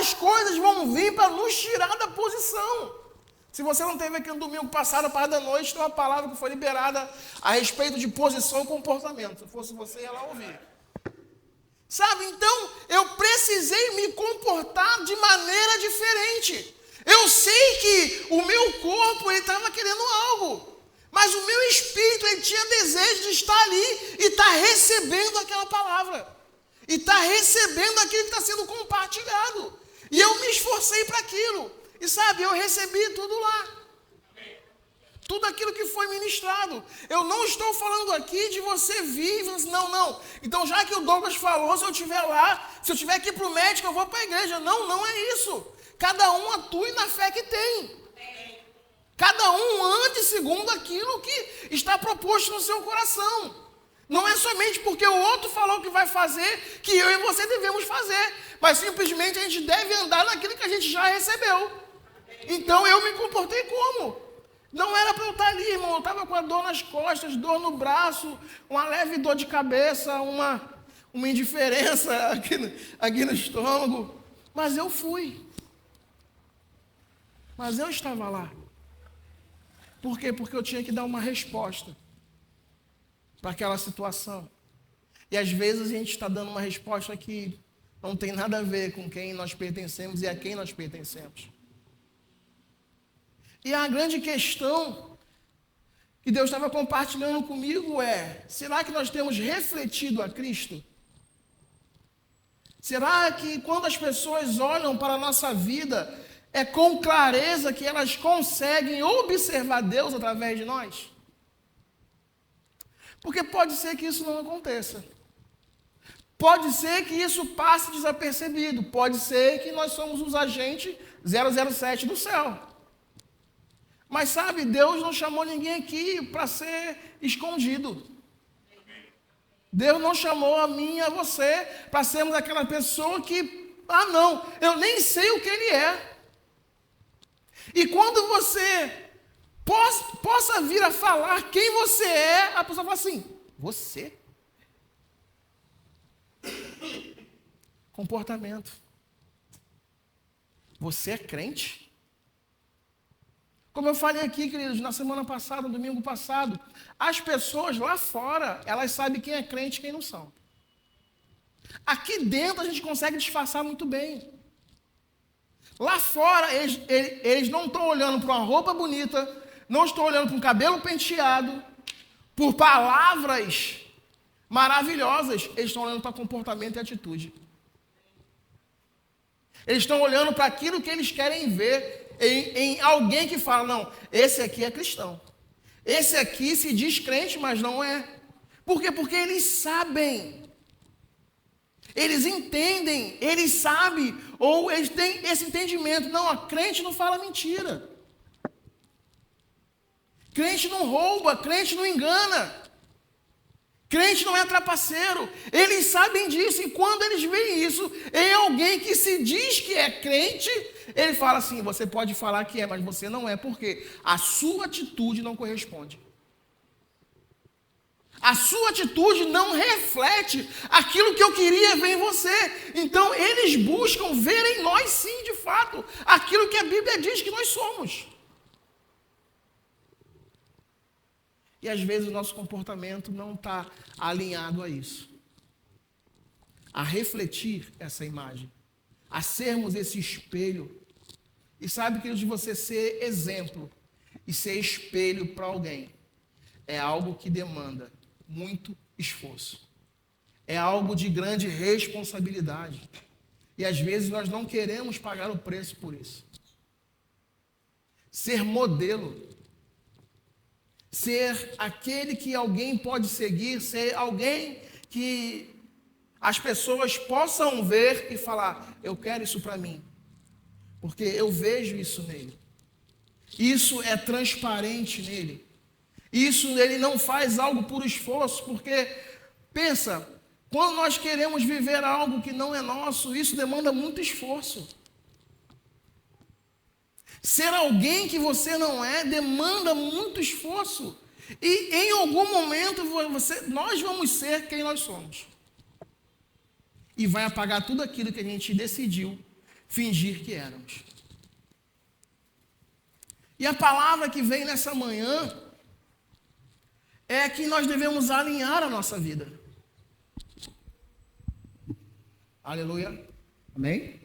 As coisas vão vir para nos tirar da posição. Se você não teve aqui no domingo passado, a parte da noite, tem uma palavra que foi liberada a respeito de posição e comportamento. Se fosse você, ia lá ouvir. Sabe, então, eu precisei me comportar de maneira diferente. Eu sei que o meu corpo, ele estava querendo algo. Mas o meu espírito, ele tinha desejo de estar ali e estar recebendo aquela palavra. E estar recebendo aquilo que está sendo compartilhado. E eu me esforcei para aquilo. E sabe, eu recebi tudo lá. Tudo aquilo que foi ministrado. Eu não estou falando aqui de você vir, não. Então já que o Douglas falou, se eu estiver lá, se eu estiver aqui para o médico, eu vou para a igreja. Não é isso. Cada um atue na fé que tem. Cada um ande segundo aquilo que está proposto no seu coração. Não é somente porque o outro falou que vai fazer, que eu e você devemos fazer. Mas simplesmente a gente deve andar naquilo que a gente já recebeu. Então eu me comportei como? Não era para eu estar ali, irmão. Eu estava com a dor nas costas, dor no braço, uma leve dor de cabeça, uma indiferença aqui no estômago. Mas eu fui. Mas eu estava lá. Por quê? Porque eu tinha que dar uma resposta para aquela situação. E às vezes a gente está dando uma resposta que não tem nada a ver com quem nós pertencemos e a quem nós pertencemos. E a grande questão que Deus estava compartilhando comigo é: será que nós temos refletido a Cristo? Será que quando as pessoas olham para a nossa vida, é com clareza que elas conseguem observar Deus através de nós? Porque pode ser que isso não aconteça. Pode ser que isso passe desapercebido. Pode ser que nós somos os agentes 007 do céu. Mas sabe, Deus não chamou ninguém aqui para ser escondido. Deus não chamou a mim e a você para sermos aquela pessoa que, não, eu nem sei o que ele é. E quando você possa vir a falar quem você é, a pessoa fala assim: você? Comportamento. Você é crente? Como eu falei aqui, queridos, na semana passada, no domingo passado, as pessoas lá fora, elas sabem quem é crente e quem não são. Aqui dentro a gente consegue disfarçar muito bem. Lá fora, eles não estão olhando para uma roupa bonita, não estão olhando para um cabelo penteado, por palavras maravilhosas, eles estão olhando para comportamento e atitude. Eles estão olhando para aquilo que eles querem ver em alguém que fala: não, esse aqui é cristão. Esse aqui se diz crente, mas não é. Por quê? Porque eles sabem. Eles entendem, eles sabem, ou eles têm esse entendimento. Não, a crente não fala mentira. Crente não rouba, crente não engana. Crente não é trapaceiro. Eles sabem disso, e quando eles veem isso em alguém que se diz que é crente, ele fala assim: você pode falar que é, mas você não é, porque a sua atitude não corresponde. A sua atitude não reflete aquilo que eu queria ver em você. Então eles buscam ver em nós, sim, de fato, aquilo que a Bíblia diz que nós somos. E às vezes o nosso comportamento não está alinhado a isso. A refletir essa imagem. A sermos esse espelho. E sabe, queridos, de você ser exemplo e ser espelho para alguém é algo que demanda muito esforço. É algo de grande responsabilidade. E às vezes nós não queremos pagar o preço por isso. Ser modelo. Ser aquele que alguém pode seguir, ser alguém que as pessoas possam ver e falar: eu quero isso para mim, porque eu vejo isso nele. Isso é transparente nele. Isso ele não faz algo por esforço, porque, pensa, quando nós queremos viver algo que não é nosso, isso demanda muito esforço. Ser alguém que você não é demanda muito esforço. E em algum momento nós vamos ser quem nós somos. E vai apagar tudo aquilo que a gente decidiu fingir que éramos. E a palavra que vem nessa manhã é que nós devemos alinhar a nossa vida. Aleluia. Amém?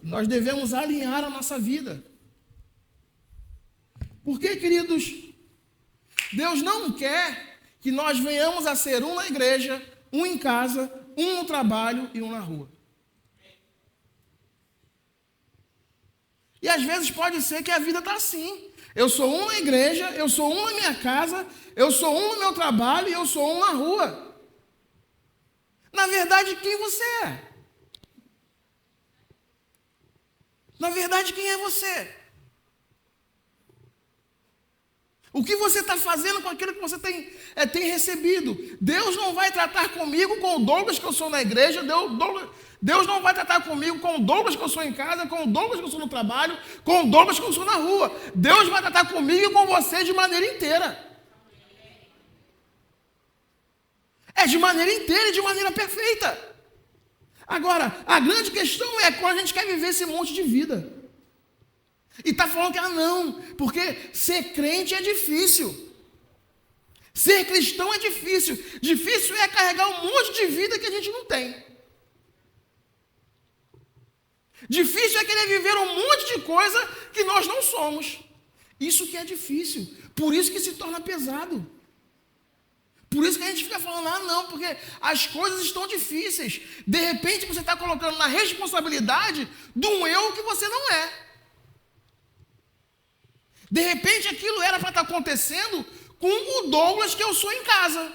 Nós devemos alinhar a nossa vida. Porque, queridos, Deus não quer que nós venhamos a ser um na igreja, um em casa, um no trabalho e um na rua. E às vezes pode ser que a vida está assim. Eu sou um na igreja, eu sou um na minha casa, eu sou um no meu trabalho e eu sou um na rua. Na verdade, quem você é? Na verdade, quem é você? O que você está fazendo com aquilo que você tem recebido? Deus não vai tratar comigo com o Douglas que eu sou na igreja, Deus não vai tratar comigo com o Douglas que eu sou em casa, com o Douglas que eu sou no trabalho, com o Douglas que eu sou na rua. Deus vai tratar comigo e com você de maneira inteira. É de maneira inteira e de maneira perfeita. Agora, a grande questão é quando a gente quer viver esse monte de vida. E está falando que, não, porque ser crente é difícil. Ser cristão é difícil. Difícil é carregar um monte de vida que a gente não tem. Difícil é querer viver um monte de coisa que nós não somos. Isso que é difícil. Por isso que se torna pesado. Por isso que a gente fica falando, não, porque as coisas estão difíceis. De repente você está colocando na responsabilidade de um eu que você não é. De repente aquilo era para estar acontecendo com o Douglas que eu sou em casa.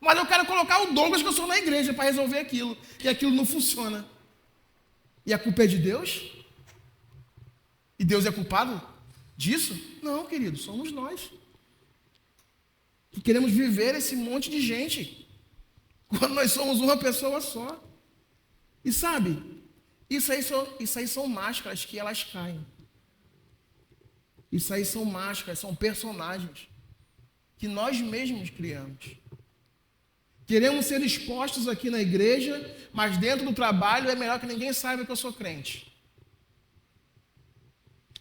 Mas eu quero colocar o Douglas que eu sou na igreja para resolver aquilo. E aquilo não funciona. E a culpa é de Deus? E Deus é culpado disso? Não, querido, somos nós. Que queremos viver esse monte de gente. Quando nós somos uma pessoa só. E sabe, isso aí são máscaras que elas caem. Isso aí são máscaras, são personagens que nós mesmos criamos. Queremos ser expostos aqui na igreja, mas dentro do trabalho é melhor que ninguém saiba que eu sou crente.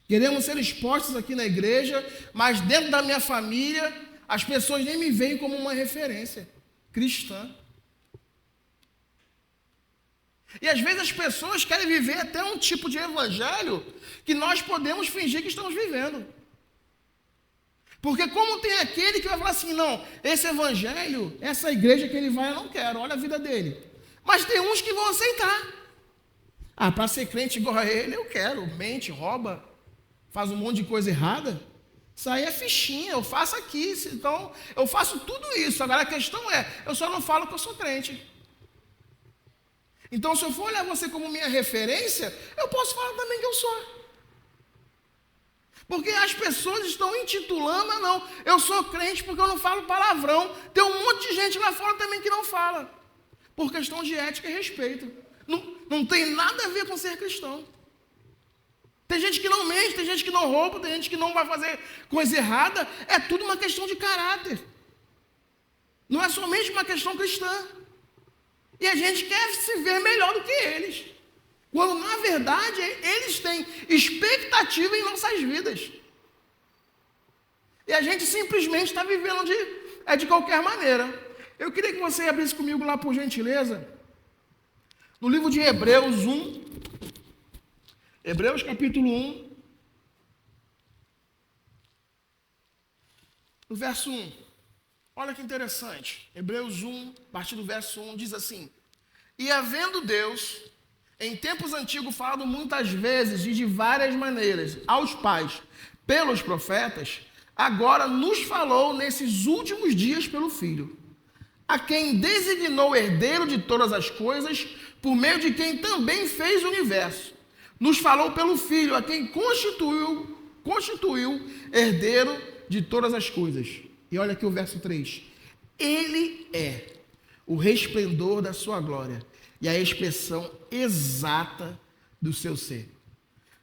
Queremos ser expostos aqui na igreja, mas dentro da minha família, as pessoas nem me veem como uma referência cristã. E às vezes as pessoas querem viver até um tipo de evangelho que nós podemos fingir que estamos vivendo. Porque como tem aquele que vai falar assim, não, esse evangelho, essa igreja que ele vai, eu não quero, olha a vida dele. Mas tem uns que vão aceitar. Para ser crente igual a ele, eu quero, mente, rouba, faz um monte de coisa errada. Isso aí é fichinha, eu faço aqui, então eu faço tudo isso. Agora a questão é, eu só não falo que eu sou crente. Então se eu for olhar você como minha referência, eu posso falar também que eu sou. Porque as pessoas estão intitulando, não, eu sou crente porque eu não falo palavrão. Tem um monte de gente lá fora também que não fala. Por questão de ética e respeito. Não tem nada a ver com ser cristão. Tem gente que não mente, tem gente que não rouba, tem gente que não vai fazer coisa errada. É tudo uma questão de caráter. Não é somente uma questão cristã. E a gente quer se ver melhor do que eles. Quando, na verdade, eles têm expectativa em nossas vidas. E a gente simplesmente está vivendo de qualquer maneira. Eu queria que você abrisse comigo lá, por gentileza, no livro de Hebreus 1. Hebreus capítulo 1. No verso 1. Olha que interessante. Hebreus 1, a partir do verso 1, diz assim: E havendo Deus, em tempos antigos, falado muitas vezes e de várias maneiras aos pais, pelos profetas, agora nos falou nesses últimos dias pelo Filho, a quem designou herdeiro de todas as coisas, por meio de quem também fez o universo. Nos falou pelo Filho, a quem constituiu herdeiro de todas as coisas. E olha aqui o verso 3. Ele é o resplendor da sua glória e a expressão exata do seu ser,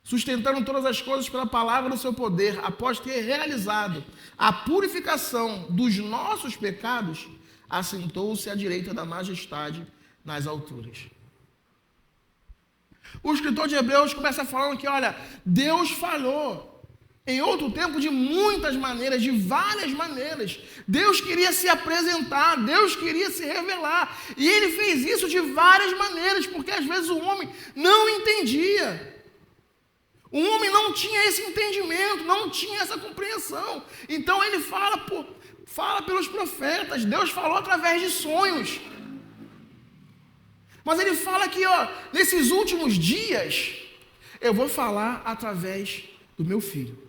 sustentando todas as coisas pela palavra do seu poder, após ter realizado a purificação dos nossos pecados, assentou-se à direita da majestade nas alturas. O escritor de Hebreus começa falando que, olha, Deus falou em outro tempo de muitas maneiras, de várias maneiras. Deus queria se apresentar, Deus queria se revelar. E ele fez isso de várias maneiras, porque às vezes o homem não entendia. O homem não tinha esse entendimento, não tinha essa compreensão. Então ele fala pelos profetas, Deus falou através de sonhos. Mas ele fala que, nesses últimos dias, eu vou falar através do meu filho.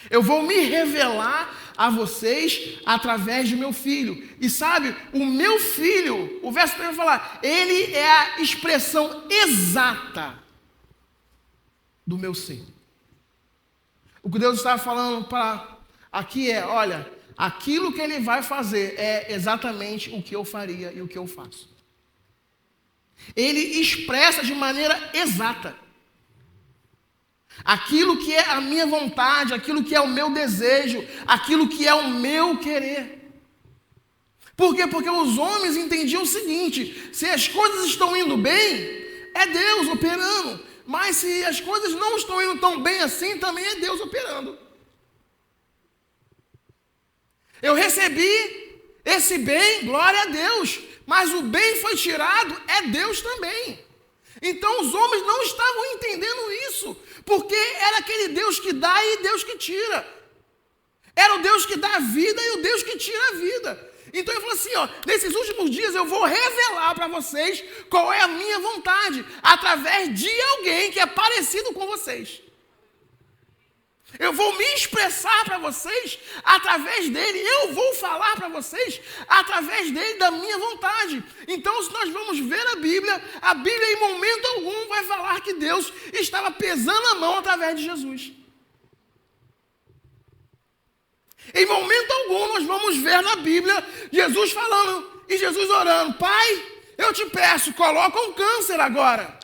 Eu vou me revelar a vocês através do meu filho. E sabe, o meu filho, o verso 3 vai falar, ele é a expressão exata do meu ser. O que Deus estava falando aqui é, olha, aquilo que ele vai fazer é exatamente o que eu faria e o que eu faço. Ele expressa de maneira exata aquilo que é a minha vontade, aquilo que é o meu desejo, aquilo que é o meu querer. Por quê? Porque os homens entendiam o seguinte: se as coisas estão indo bem, é Deus operando. Mas se as coisas não estão indo tão bem assim, também é Deus operando. Eu recebi esse bem, glória a Deus, mas o bem foi tirado, é Deus também. Então os homens não estavam entendendo isso, porque era aquele Deus que dá e Deus que tira. Era o Deus que dá a vida e o Deus que tira a vida. Então ele falou assim, nesses últimos dias eu vou revelar para vocês qual é a minha vontade, através de alguém que é parecido com vocês. Eu vou me expressar para vocês através dele. Eu vou falar para vocês através dele, da minha vontade. Então, se nós vamos ver a Bíblia em momento algum vai falar que Deus estava pesando a mão através de Jesus. Em momento algum nós vamos ver na Bíblia Jesus falando e Jesus orando: Pai, eu te peço, coloca um câncer agora.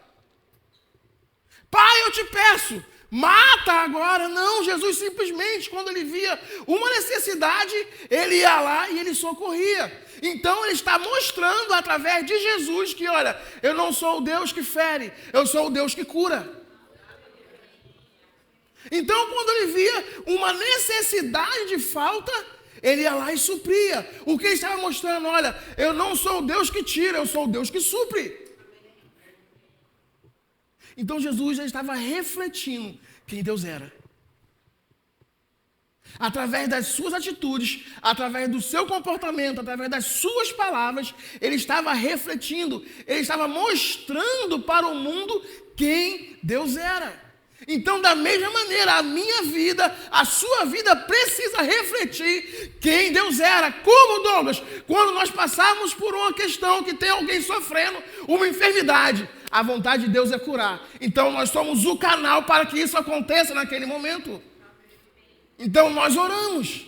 Pai, eu te peço, mata agora. Não, Jesus simplesmente, quando ele via uma necessidade, ele ia lá e ele socorria. Então ele está mostrando através de Jesus que, olha, eu não sou o Deus que fere, eu sou o Deus que cura. Então quando ele via uma necessidade de falta, ele ia lá e supria. O que ele estava mostrando? Olha, eu não sou o Deus que tira, eu sou o Deus que supre. Então Jesus já estava refletindo quem Deus era. Através das suas atitudes, através do seu comportamento, através das suas palavras, ele estava refletindo, ele estava mostrando para o mundo quem Deus era. Então, da mesma maneira, a minha vida, a sua vida precisa refletir quem Deus era. Como, Douglas? Quando nós passarmos por uma questão que tem alguém sofrendo uma enfermidade, a vontade de Deus é curar. Então, nós somos o canal para que isso aconteça naquele momento. Então, nós oramos.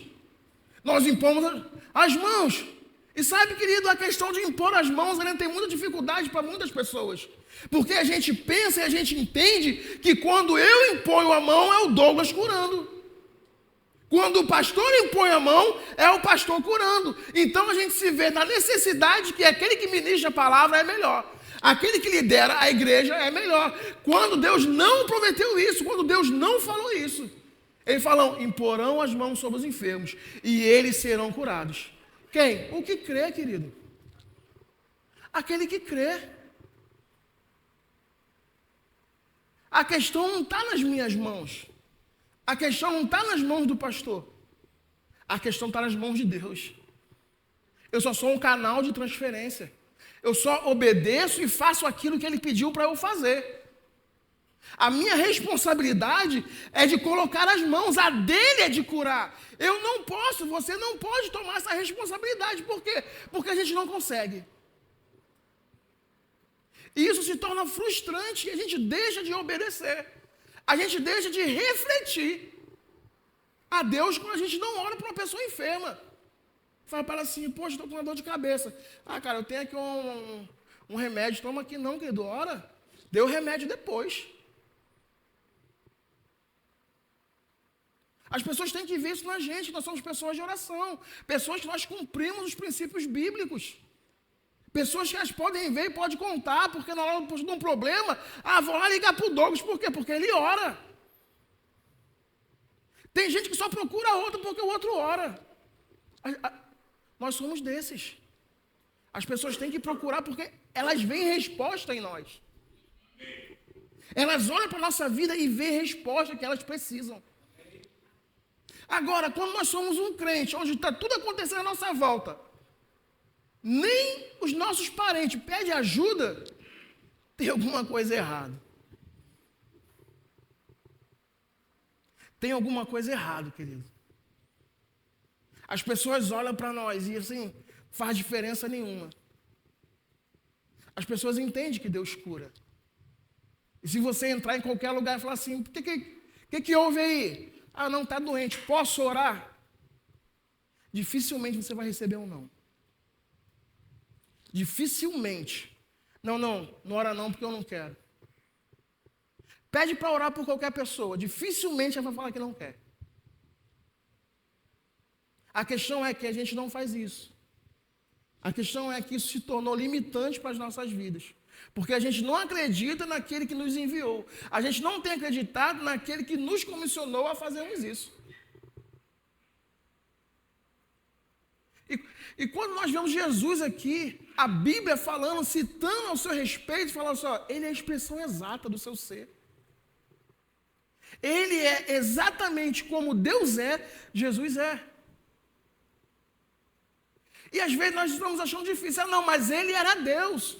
Nós impomos as mãos. E sabe, querido, a questão de impor as mãos, ela tem muita dificuldade para muitas pessoas. Porque a gente pensa e a gente entende que quando eu imponho a mão, é o Douglas curando. Quando o pastor impõe a mão, é o pastor curando. Então a gente se vê na necessidade que aquele que ministra a palavra é melhor. Aquele que lidera a igreja é melhor. Quando Deus não prometeu isso, quando Deus não falou isso, ele falou: imporão as mãos sobre os enfermos e eles serão curados. Quem? O que crê, querido. Aquele que crê. A questão não está nas minhas mãos. A questão não está nas mãos do pastor. A questão está nas mãos de Deus. Eu só sou um canal de transferência. Eu só obedeço e faço aquilo que Ele pediu para eu fazer. A minha responsabilidade é de colocar as mãos, a dele é de curar. Eu não posso, você não pode tomar essa responsabilidade. Por quê? Porque a gente não consegue. E isso se torna frustrante e a gente deixa de obedecer. A gente deixa de refletir a Deus quando a gente não ora para uma pessoa enferma. Fala para ela assim: poxa, estou com uma dor de cabeça. Ah, cara, eu tenho aqui um remédio, toma aqui. Não, querido, ora. Dê o remédio depois. As pessoas têm que ver isso na gente. Nós somos pessoas de oração. Pessoas que nós cumprimos os princípios bíblicos. Pessoas que elas podem ver e podem contar, porque na hora de um problema, vão lá ligar para o Douglas, por quê? Porque ele ora. Tem gente que só procura outro porque o outro ora. Nós somos desses. As pessoas têm que procurar porque elas veem resposta em nós. Elas olham para a nossa vida e veem resposta que elas precisam. Agora, quando nós somos um crente, onde está tudo acontecendo à nossa volta, nem os nossos parentes pedem ajuda, tem alguma coisa errada. Tem alguma coisa errada, querido. As pessoas olham para nós e assim, faz diferença nenhuma. As pessoas entendem que Deus cura. E se você entrar em qualquer lugar e falar assim, o que houve aí? Não, está doente, posso orar? Dificilmente você vai receber um não. Dificilmente. Não ora não porque eu não quero. Pede para orar por qualquer pessoa, dificilmente ela vai falar que não quer. A questão é que a gente não faz isso. A questão é que isso se tornou limitante para as nossas vidas. Porque a gente não acredita naquele que nos enviou. A gente não tem acreditado naquele que nos comissionou a fazermos isso. E quando nós vemos Jesus aqui, a Bíblia falando, citando ao seu respeito, falando assim, ele é a expressão exata do seu ser. Ele é exatamente como Deus é, Jesus é. E às vezes nós estamos achando difícil. Não, mas ele era Deus.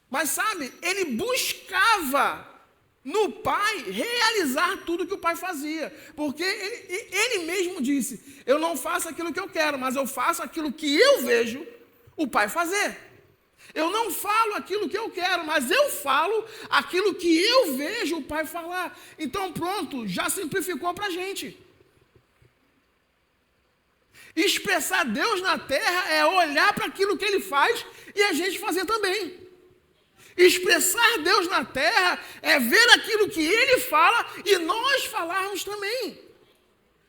Mas sabe, ele buscava no Pai realizar tudo que o Pai fazia. Porque ele mesmo disse, eu não faço aquilo que eu quero, mas eu faço aquilo que eu vejo o Pai fazer. Eu não falo aquilo que eu quero, mas eu falo aquilo que eu vejo o Pai falar. Então pronto, já simplificou para a gente. Expressar Deus na terra é olhar para aquilo que Ele faz e a gente fazer também. Expressar Deus na terra é ver aquilo que Ele fala e nós falarmos também.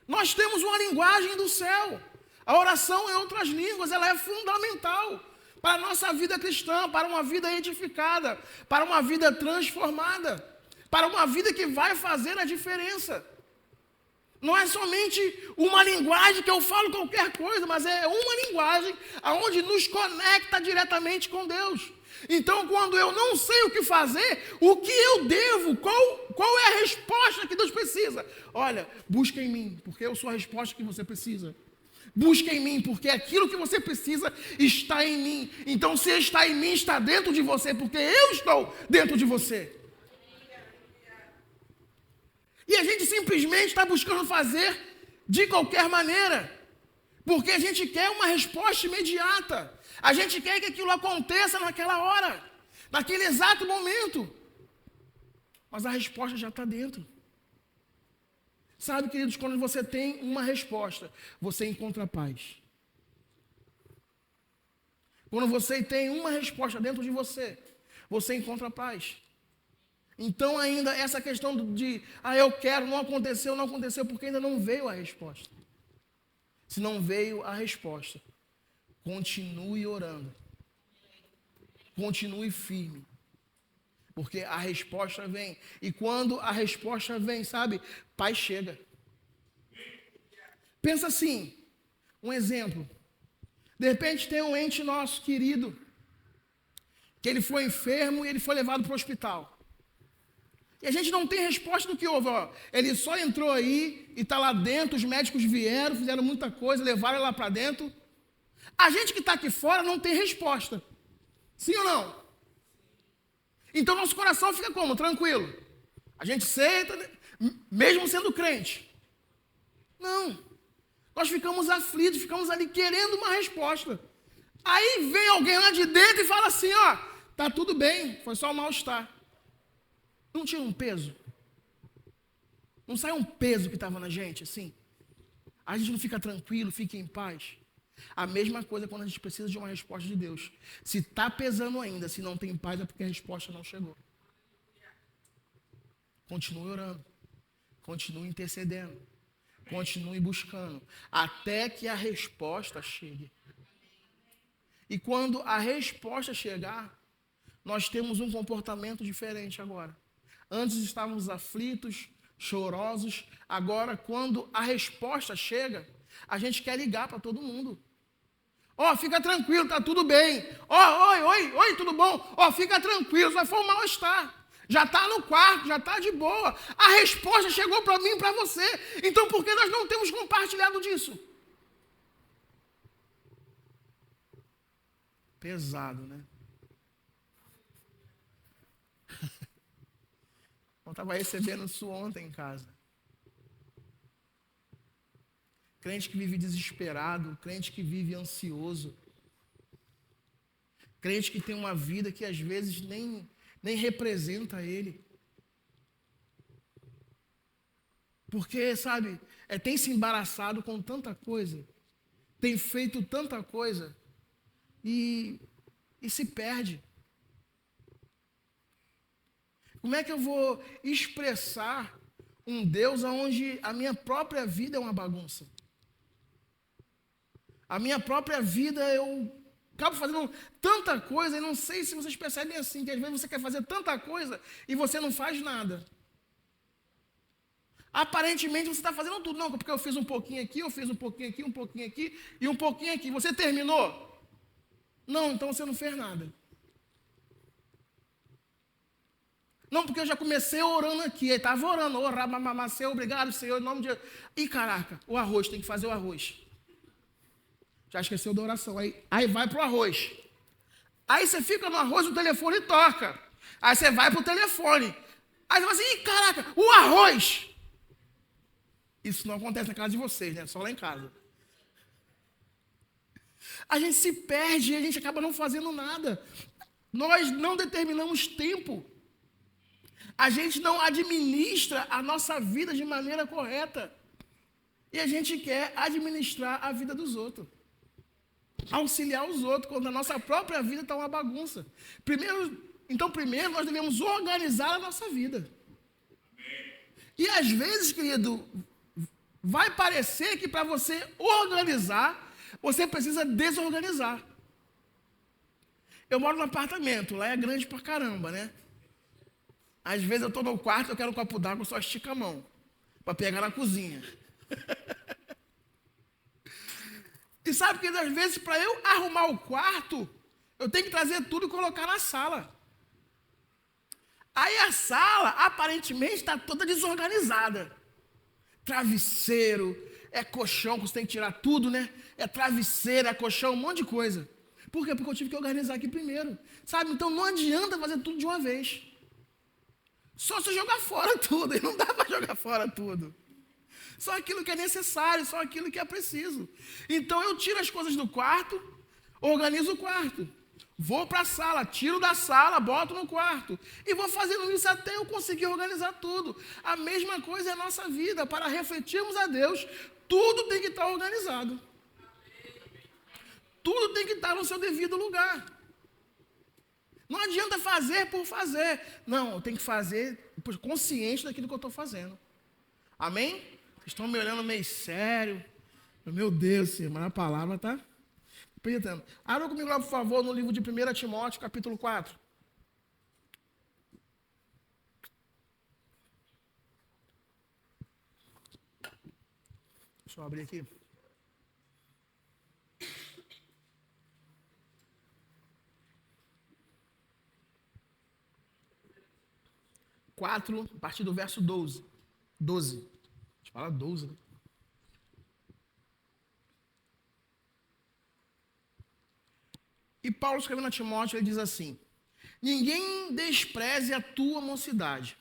Nós temos uma linguagem do céu. A oração em outras línguas, ela é fundamental para a nossa vida cristã, para uma vida edificada, para uma vida transformada, para uma vida que vai fazer a diferença. Não é somente uma linguagem que eu falo qualquer coisa, mas é uma linguagem onde nos conecta diretamente com Deus. Então, quando eu não sei o que fazer, o que eu devo, qual é a resposta que Deus precisa? Olha, busca em mim, porque eu sou a resposta que você precisa. Busca em mim, porque aquilo que você precisa está em mim. Então, se está em mim, está dentro de você, porque eu estou dentro de você. E a gente simplesmente está buscando fazer de qualquer maneira, porque a gente quer uma resposta imediata. A gente quer que aquilo aconteça naquela hora, naquele exato momento. Mas a resposta já está dentro. Sabe, queridos, quando você tem uma resposta, você encontra paz. Quando você tem uma resposta dentro de você, você encontra paz. Então ainda essa questão de, eu quero, não aconteceu, porque ainda não veio a resposta. Se não veio a resposta, continue orando. Continue firme. Porque a resposta vem. E quando a resposta vem, sabe, paz chega. Pensa assim, um exemplo. De repente tem um ente nosso querido, que ele foi enfermo e ele foi levado para o hospital. E a gente não tem resposta do que houve. Ele só entrou aí e está lá dentro, os médicos vieram, fizeram muita coisa, levaram ele lá para dentro. A gente que está aqui fora não tem resposta. Sim ou não? Então nosso coração fica como? Tranquilo. A gente senta, mesmo sendo crente. Não. Nós ficamos aflitos, ficamos ali querendo uma resposta. Aí vem alguém lá de dentro e fala assim, tá tudo bem, foi só um mal-estar. Não tinha um peso? Não sai um peso que estava na gente, assim? A gente não fica tranquilo, fica em paz. A mesma coisa quando a gente precisa de uma resposta de Deus. Se está pesando ainda, se não tem paz, é porque a resposta não chegou. Continue orando. Continue intercedendo. Continue buscando. Até que a resposta chegue. E quando a resposta chegar, nós temos um comportamento diferente agora. Antes estávamos aflitos, chorosos. Agora, quando a resposta chega, a gente quer ligar para todo mundo. Ó, fica tranquilo, tá tudo bem. Ó, oi, tudo bom? Ó, fica tranquilo, só foi um mal-estar. Já está no quarto, já está de boa. A resposta chegou para mim e para você. Então, por que nós não temos compartilhado disso? Pesado, né? Eu estava recebendo isso ontem em casa. Crente que vive desesperado, crente que vive ansioso. Crente que tem uma vida que às vezes nem representa ele. Porque, sabe, tem se embaraçado com tanta coisa, tem feito tanta coisa e se perde. Como é que eu vou expressar um Deus onde a minha própria vida é uma bagunça? A minha própria vida, eu acabo fazendo tanta coisa, e não sei se vocês percebem assim, que às vezes você quer fazer tanta coisa e você não faz nada. Aparentemente você está fazendo tudo. Não, porque eu fiz um pouquinho aqui, eu fiz um pouquinho aqui, um pouquinho aqui e um pouquinho aqui. Você terminou? Não, então você não fez nada. Não, porque eu já comecei orando aqui. Aí estava orando, Senhor, obrigado, Senhor, em nome de... Ih, caraca, o arroz, tem que fazer o arroz. Já esqueceu da oração. Aí vai para o arroz. Aí você fica no arroz, o telefone toca. Aí você vai para o telefone. Aí você fala assim, ih, caraca, o arroz. Isso não acontece na casa de vocês, né? Só lá em casa. A gente se perde e a gente acaba não fazendo nada. Nós não determinamos tempo. A gente não administra a nossa vida de maneira correta. E a gente quer administrar a vida dos outros. Auxiliar os outros, quando a nossa própria vida está uma bagunça. Primeiro nós devemos organizar a nossa vida. E às vezes, querido, vai parecer que para você organizar, você precisa desorganizar. Eu moro num apartamento, lá é grande pra caramba, né? Às vezes eu estou no quarto, eu quero um copo d'água, eu só estico a mão para pegar na cozinha. E sabe que às vezes para eu arrumar o quarto, eu tenho que trazer tudo e colocar na sala. Aí a sala, aparentemente, está toda desorganizada. Travesseiro, é colchão, que você tem que tirar tudo, né? É travesseiro, é colchão, um monte de coisa. Por quê? Porque eu tive que organizar aqui primeiro. Sabe? Então não adianta fazer tudo de uma vez. Só se jogar fora tudo, e não dá para jogar fora tudo. Só aquilo que é necessário, só aquilo que é preciso. Então eu tiro as coisas do quarto, organizo o quarto. Vou para a sala, tiro da sala, boto no quarto. E vou fazendo isso até eu conseguir organizar tudo. A mesma coisa é a nossa vida. Para refletirmos a Deus, tudo tem que estar organizado. Tudo tem que estar no seu devido lugar. Não adianta fazer por fazer. Não, eu tenho que fazer consciente daquilo que eu estou fazendo. Amém? Vocês estão me olhando meio sério. Meu Deus, Senhor, mas a palavra está apertando. Abra comigo lá, por favor, no livro de 1 Timóteo, capítulo 4. Deixa eu abrir aqui. A partir do verso 12. A gente fala 12, né? E Paulo escrevendo a Timóteo, ele diz assim: ninguém despreze a tua mocidade,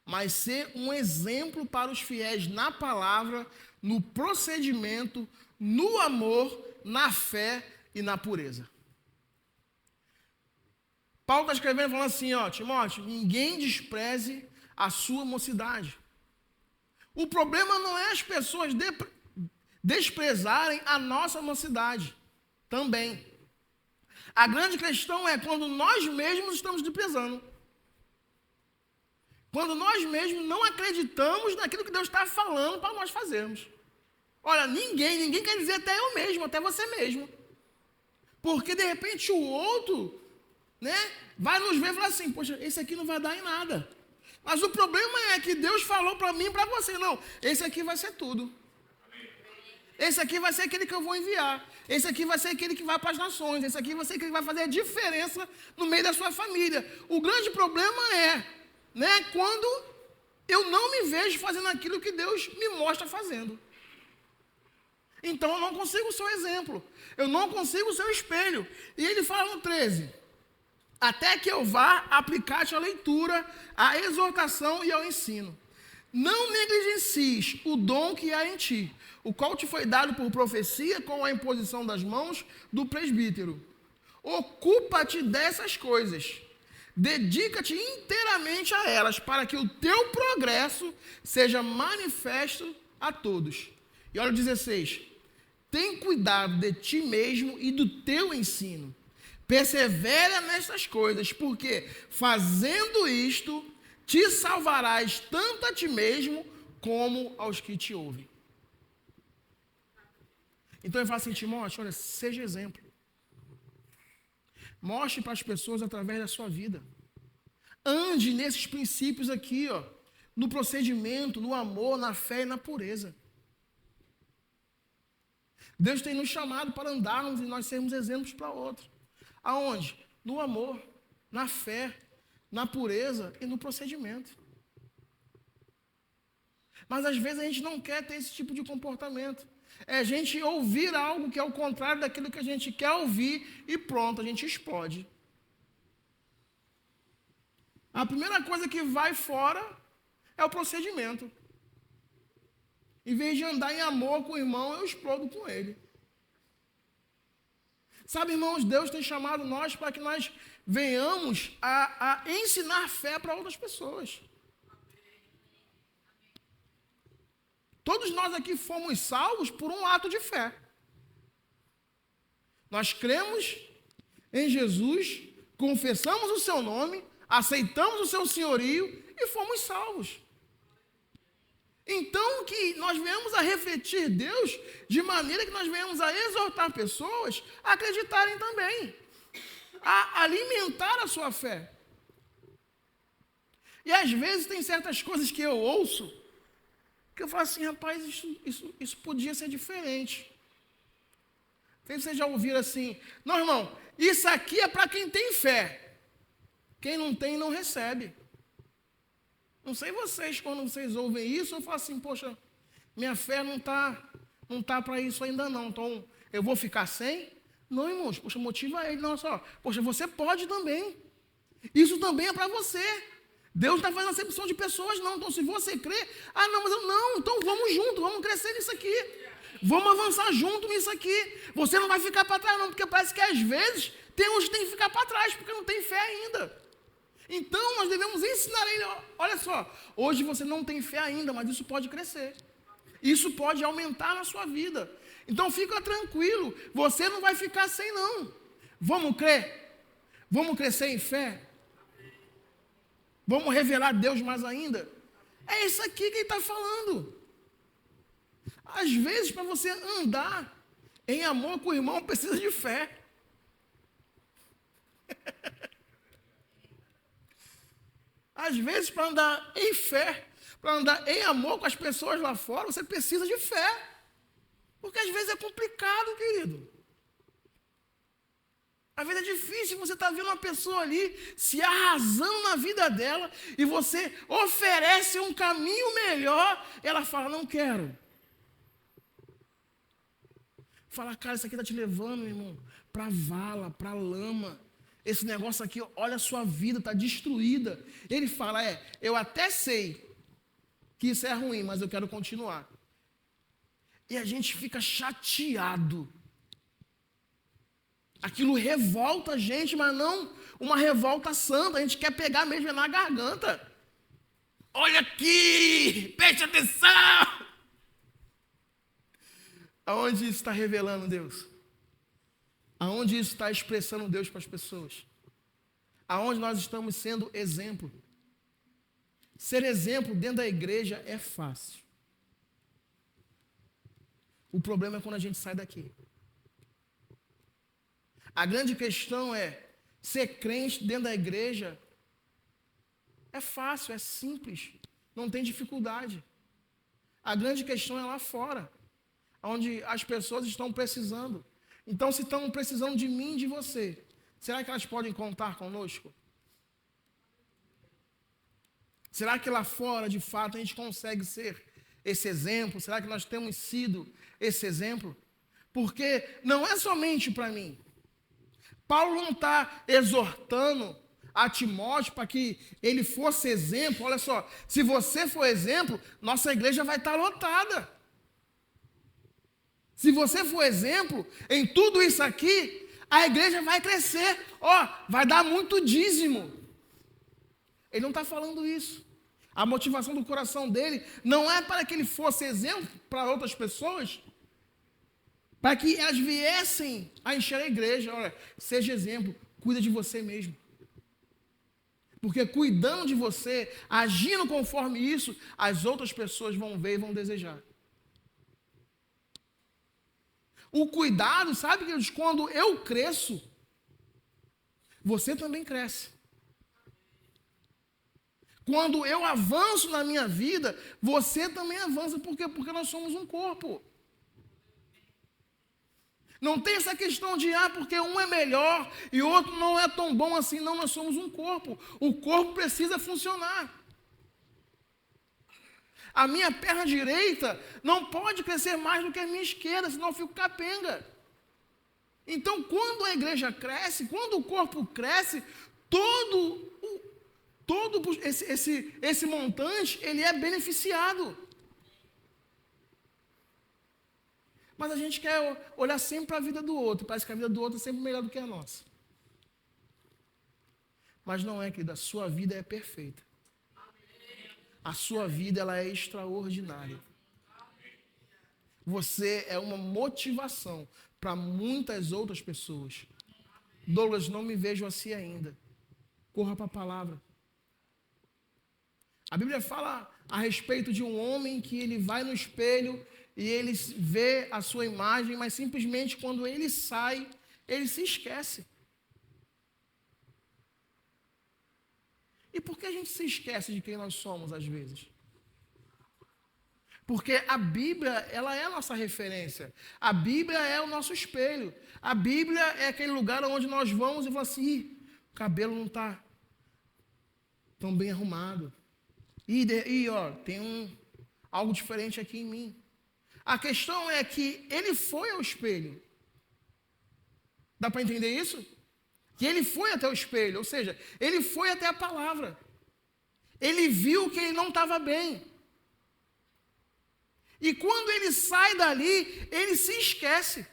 mas ser um exemplo para os fiéis na palavra, no procedimento, no amor, na fé e na pureza. Paulo está escrevendo falando assim, ó, Timóteo, ninguém despreze a sua mocidade. O problema não é as pessoas desprezarem a nossa mocidade também. A grande questão é quando nós mesmos estamos desprezando. Quando nós mesmos não acreditamos naquilo que Deus está falando para nós fazermos. Olha, ninguém quer dizer até eu mesmo, até você mesmo. Porque de repente o outro, né, vai nos ver e falar assim, poxa, esse aqui não vai dar em nada. Mas o problema é que Deus falou para mim e para você, não, esse aqui vai ser tudo. Esse aqui vai ser aquele que eu vou enviar. Esse aqui vai ser aquele que vai para as nações. Esse aqui vai ser aquele que vai fazer a diferença no meio da sua família. O grande problema é, né, quando eu não me vejo fazendo aquilo que Deus me mostra fazendo. Então eu não consigo ser o exemplo. Eu não consigo ser o espelho. E ele fala no 13, até que eu vá aplicar-te a leitura, a exortação e ao ensino. Não negligencies o dom que há em ti, o qual te foi dado por profecia com a imposição das mãos do presbítero. Ocupa-te dessas coisas. Dedica-te inteiramente a elas, para que o teu progresso seja manifesto a todos. E olha o 16. Tem cuidado de ti mesmo e do teu ensino. Persevera nestas coisas, porque fazendo isto, te salvarás tanto a ti mesmo como aos que te ouvem. Então ele fala assim, Timóteo, olha, seja exemplo. Mostre para as pessoas através da sua vida. Ande nesses princípios aqui, ó, no procedimento, no amor, na fé e na pureza. Deus tem nos chamado para andarmos e nós sermos exemplos para outros. Aonde? No amor, na fé, na pureza e no procedimento. Mas às vezes a gente não quer ter esse tipo de comportamento. É a gente ouvir algo que é o contrário daquilo que a gente quer ouvir e pronto, a gente explode. A primeira coisa que vai fora é o procedimento. Em vez de andar em amor com o irmão, eu explodo com ele. Sabe, irmãos, Deus tem chamado nós para que nós venhamos a ensinar fé para outras pessoas. Todos nós aqui fomos salvos por um ato de fé. Nós cremos em Jesus, confessamos o seu nome, aceitamos o seu senhorio e fomos salvos. Então, que nós venhamos a refletir Deus de maneira que nós venhamos a exortar pessoas a acreditarem também, a alimentar a sua fé. E às vezes tem certas coisas que eu ouço, que eu falo assim, rapaz, isso podia ser diferente. Não sei se vocês já ouviram assim, não, irmão, isso aqui é para quem tem fé. Quem não tem, não recebe. Não sei vocês, quando vocês ouvem isso, eu falo assim, poxa, minha fé não tá para isso ainda não, então eu vou ficar sem? Não, irmãos, poxa, motiva ele, não, só, poxa, você pode também. Isso também é para você. Deus não está fazendo acepção de pessoas, não. Então, se você crê, não, mas eu não, então vamos junto, vamos crescer nisso aqui. Vamos avançar junto nisso aqui. Você não vai ficar para trás, não, porque parece que às vezes tem uns que tem que ficar para trás, porque não tem fé ainda. Então, nós devemos ensinar ele, olha só, hoje você não tem fé ainda, mas isso pode crescer. Isso pode aumentar na sua vida. Então, fica tranquilo, você não vai ficar sem, não. Vamos crer? Vamos crescer em fé? Vamos revelar Deus mais ainda? É isso aqui que ele está falando. Às vezes, para você andar em amor com o irmão, precisa de fé. Às vezes, para andar em fé, para andar em amor com as pessoas lá fora, você precisa de fé. Porque às vezes é complicado, querido. Às vezes é difícil, você está vendo uma pessoa ali se arrasando na vida dela e você oferece um caminho melhor, ela fala, não quero. Fala, cara, isso aqui está te levando, irmão, para a vala, para a lama. Esse negócio aqui, olha a sua vida, está destruída. Ele fala, eu até sei que isso é ruim, mas eu quero continuar. E a gente fica chateado. Aquilo revolta a gente, mas não uma revolta santa. A gente quer pegar mesmo na garganta. Olha aqui, preste atenção. Aonde isso está revelando Deus? Aonde isso está expressando Deus para as pessoas? Aonde nós estamos sendo exemplo? Ser exemplo dentro da igreja é fácil. O problema é quando a gente sai daqui. A grande questão é, ser crente dentro da igreja é fácil, é simples, não tem dificuldade. A grande questão é lá fora, onde as pessoas estão precisando. Então, se estão precisando de mim e de você, será que elas podem contar conosco? Será que lá fora, de fato, a gente consegue ser esse exemplo? Será que nós temos sido esse exemplo? Porque não é somente para mim. Paulo não está exortando a Timóteo para que ele fosse exemplo. Olha só, se você for exemplo, nossa igreja vai estar lotada. Se você for exemplo em tudo isso aqui, a igreja vai crescer. Ó, vai dar muito dízimo. Ele não está falando isso. A motivação do coração dele não é para que ele fosse exemplo para outras pessoas, para que elas viessem a encher a igreja. Olha, seja exemplo, cuida de você mesmo. Porque cuidando de você, agindo conforme isso, as outras pessoas vão ver e vão desejar. O cuidado, sabe, queridos, quando eu cresço, você também cresce. Quando eu avanço na minha vida, você também avança. Por quê? Porque nós somos um corpo. Não tem essa questão de, porque um é melhor e o outro não é tão bom assim. Não, nós somos um corpo. O corpo precisa funcionar. A minha perna direita não pode crescer mais do que a minha esquerda, senão eu fico capenga. Então, quando a igreja cresce, quando o corpo cresce, todo esse montante, ele é beneficiado. Mas a gente quer olhar sempre para a vida do outro. Parece que a vida do outro é sempre melhor do que a nossa. Mas não é, querida. A sua vida é perfeita. A sua vida, ela é extraordinária. Você é uma motivação para muitas outras pessoas. Douglas, não me vejo assim ainda. Corra para a palavra. A Bíblia fala a respeito de um homem que ele vai no espelho e ele vê a sua imagem, mas simplesmente quando ele sai, ele se esquece. E por que a gente se esquece de quem nós somos às vezes? Porque a Bíblia, ela é a nossa referência. A Bíblia é o nosso espelho. A Bíblia é aquele lugar onde nós vamos e falamos assim, o cabelo não está tão bem arrumado. Tem algo diferente aqui em mim. A questão é que ele foi ao espelho. Dá para entender isso? Que ele foi até o espelho, ou seja, ele foi até a palavra. Ele viu que ele não estava bem. E quando ele sai dali, ele se esquece.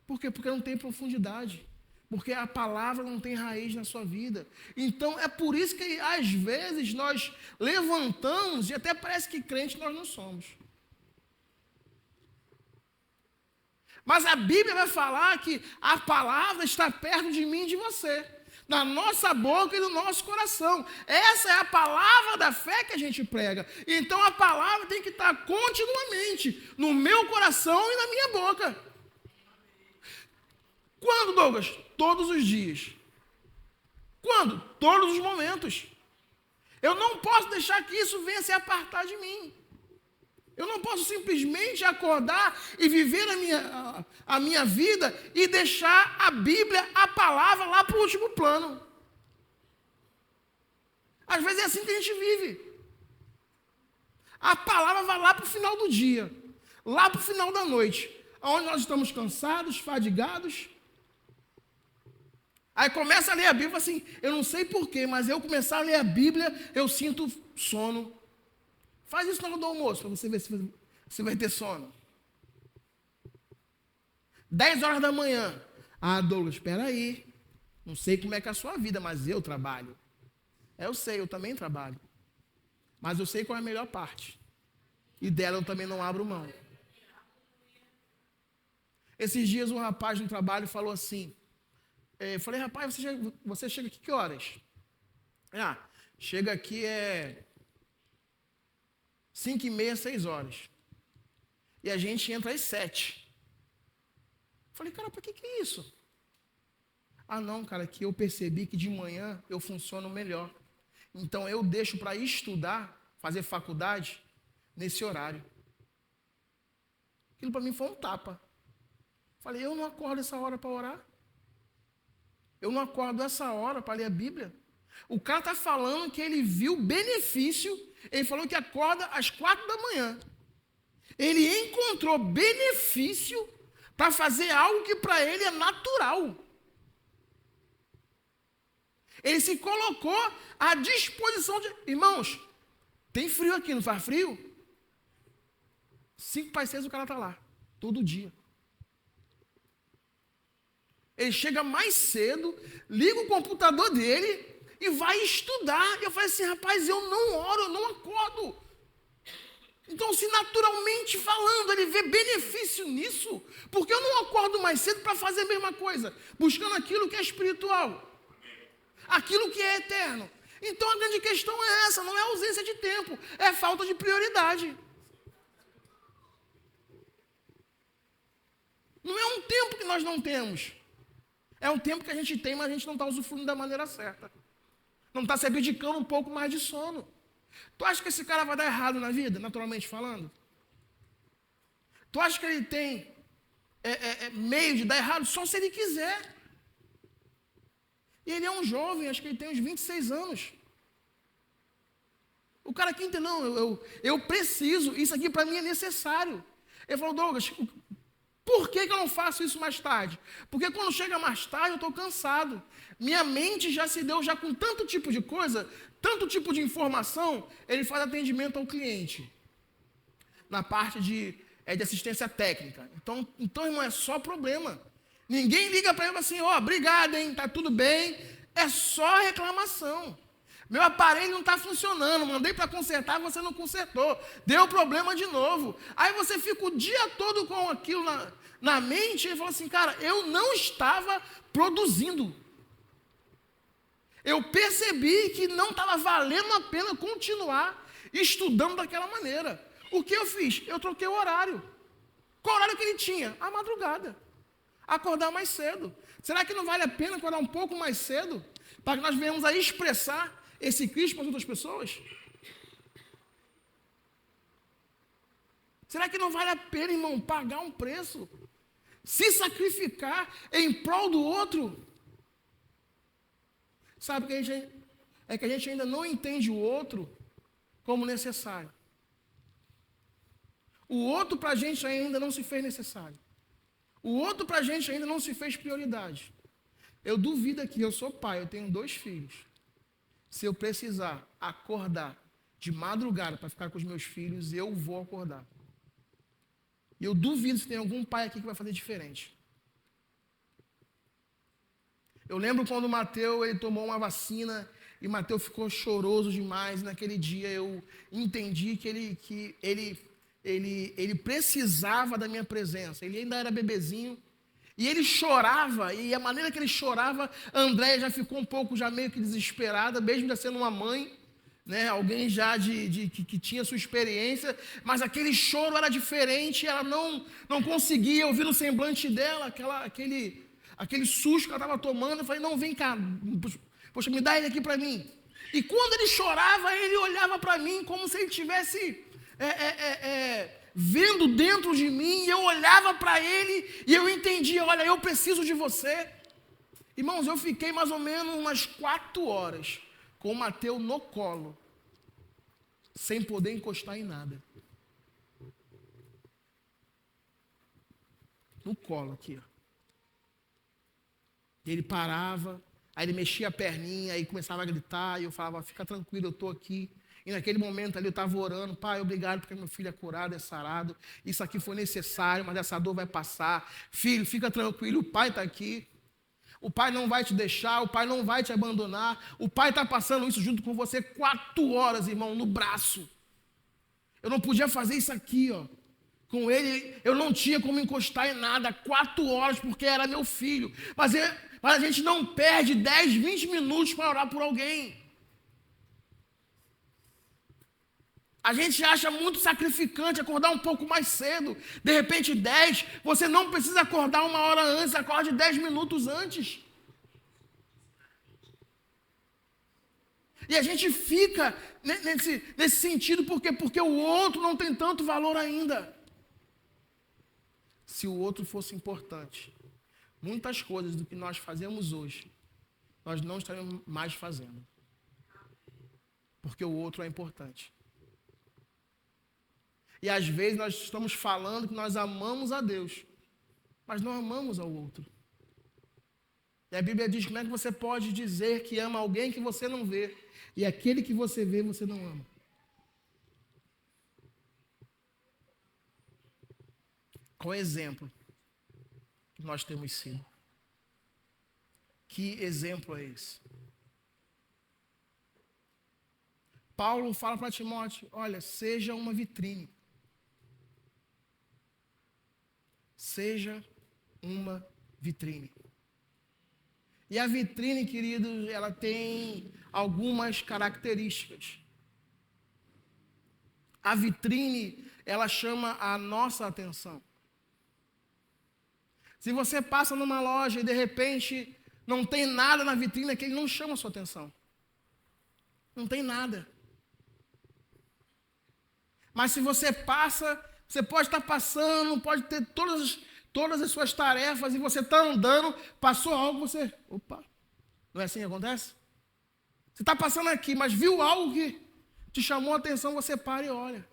Por quê? Porque não tem profundidade. Porque a palavra não tem raiz na sua vida. Então, é por isso que, às vezes, nós levantamos e até parece que crente nós não somos. Mas a Bíblia vai falar que a palavra está perto de mim e de você. Na nossa boca e no nosso coração. Essa é a palavra da fé que a gente prega. Então, a palavra tem que estar continuamente no meu coração e na minha boca. Quando, Douglas? Todos os dias. Quando? Todos os momentos. Eu não posso deixar que isso venha se apartar de mim. Eu não posso simplesmente acordar e viver a minha vida e deixar a Bíblia, a palavra, lá para o último plano. Às vezes é assim que a gente vive. A palavra vai lá para o final do dia, lá para o final da noite, onde nós estamos cansados, fadigados. Aí começa a ler a Bíblia assim, eu não sei porquê, mas eu começar a ler a Bíblia, eu sinto sono. Faz isso na hora do almoço, para você ver se você vai ter sono. 10 horas da manhã. Douglas, espera aí. Não sei como é que é a sua vida, mas eu trabalho. Eu sei, eu também trabalho. Mas eu sei qual é a melhor parte. E dela eu também não abro mão. Esses dias um rapaz no trabalho falou assim. Eu falei, rapaz, você chega aqui que horas? Chega aqui 5h30, 6 horas. E a gente entra às 7. Falei, cara, por que é isso? Ah, não, cara, que eu percebi que de manhã eu funciono melhor. Então eu deixo para estudar, fazer faculdade, nesse horário. Aquilo para mim foi um tapa. Falei, eu não acordo essa hora para orar. Eu não acordo essa hora para ler a Bíblia. O cara está falando que ele viu benefício, ele falou que acorda às 4 da manhã. Ele encontrou benefício para fazer algo que para ele é natural. Ele se colocou à disposição de... Irmãos, tem frio aqui, não faz frio? 5 para as 6 o cara está lá, todo dia. Ele chega mais cedo, liga o computador dele e vai estudar. Eu falei assim, rapaz, eu não oro, eu não acordo. Então, se naturalmente falando, ele vê benefício nisso, porque eu não acordo mais cedo para fazer a mesma coisa, buscando aquilo que é espiritual, aquilo que é eterno. Então, a grande questão é essa, não é ausência de tempo, é falta de prioridade. Não é um tempo que nós não temos. É um tempo que a gente tem, mas a gente não está usufruindo da maneira certa. Não está se abdicando um pouco mais de sono. Tu acha que esse cara vai dar errado na vida, naturalmente falando? Tu acha que ele tem meio de dar errado só se ele quiser? E ele é um jovem, acho que ele tem uns 26 anos. O cara aqui entende, não, eu preciso, isso aqui para mim é necessário. Ele falou, Douglas, por que eu não faço isso mais tarde? Porque quando chega mais tarde eu estou cansado. Minha mente já se deu já com tanto tipo de coisa, tanto tipo de informação, ele faz atendimento ao cliente. Na parte de assistência técnica. Então, irmão, é só problema. Ninguém liga para ele assim, obrigado, hein, tá tudo bem. É só reclamação. Meu aparelho não está funcionando, mandei para consertar, você não consertou. Deu problema de novo. Aí você fica o dia todo com aquilo na mente e fala assim, cara, eu não estava produzindo. Eu percebi que não estava valendo a pena continuar estudando daquela maneira. O que eu fiz? Eu troquei o horário. Qual horário que ele tinha? A madrugada. Acordar mais cedo. Será que não vale a pena acordar um pouco mais cedo para que nós venhamos a expressar esse Cristo para as outras pessoas? Será que não vale a pena, irmão, pagar um preço? Se sacrificar em prol do outro? Sabe que a gente ainda não entende o outro como necessário. O outro para a gente ainda não se fez necessário. O outro para a gente ainda não se fez prioridade. Eu duvido aqui, eu sou pai, eu tenho 2 filhos. Se eu precisar acordar de madrugada para ficar com os meus filhos, eu vou acordar. E eu duvido se tem algum pai aqui que vai fazer diferente. Eu lembro quando o Mateus ele tomou uma vacina e o Mateus ficou choroso demais. Naquele dia eu entendi que ele precisava da minha presença. Ele ainda era bebezinho. E ele chorava, e a maneira que ele chorava, a Andréia já ficou um pouco já meio que desesperada, mesmo já sendo uma mãe, né, alguém já que tinha sua experiência, mas aquele choro era diferente, ela não conseguia ouvir no semblante dela aquele susto que ela estava tomando. Eu falei, não, vem cá, poxa, me dá ele aqui para mim. E quando ele chorava, ele olhava para mim como se ele tivesse vendo dentro de mim, e eu olhava para ele e eu entendia, olha, eu preciso de você. Irmãos, eu fiquei mais ou menos umas 4 horas com o Mateus no colo, sem poder encostar em nada. No colo aqui, ó. E ele parava, aí ele mexia a perninha, aí começava a gritar, e eu falava, fica tranquilo, eu estou aqui. E naquele momento ali eu estava orando, pai, obrigado porque meu filho é curado, é sarado. Isso aqui foi necessário, mas essa dor vai passar. Filho, fica tranquilo, o pai está aqui. O pai não vai te deixar, o pai não vai te abandonar. O pai está passando isso junto com você 4 horas, irmão, no braço. Eu não podia fazer isso aqui, ó. Com ele, eu não tinha como encostar em nada, 4 horas, porque era meu filho. Mas a gente não perde 10, 20 minutos para orar por alguém. A gente acha muito sacrificante acordar um pouco mais cedo. De repente 10, você não precisa acordar 1 hora antes, acorde 10 minutos antes. E a gente fica nesse sentido, por quê? Porque o outro não tem tanto valor ainda. Se o outro fosse importante, muitas coisas do que nós fazemos hoje, nós não estaríamos mais fazendo. Porque o outro é importante. E às vezes nós estamos falando que nós amamos a Deus, mas não amamos ao outro. E a Bíblia diz: como é que você pode dizer que ama alguém que você não vê, e aquele que você vê você não ama? Qual exemplo que nós temos sido? Que exemplo é esse? Paulo fala para Timóteo: olha, seja uma vitrine. Seja uma vitrine. E a vitrine, queridos, ela tem algumas características. A vitrine, ela chama a nossa atenção. Se você passa numa loja e de repente não tem nada na vitrine, aquele não chama a sua atenção. Não tem nada. Mas se você passa, você pode estar passando, pode ter todas as suas tarefas, e você está andando, passou algo, você... Opa, não é assim que acontece? Você está passando aqui, mas viu algo que te chamou a atenção, você para e olha.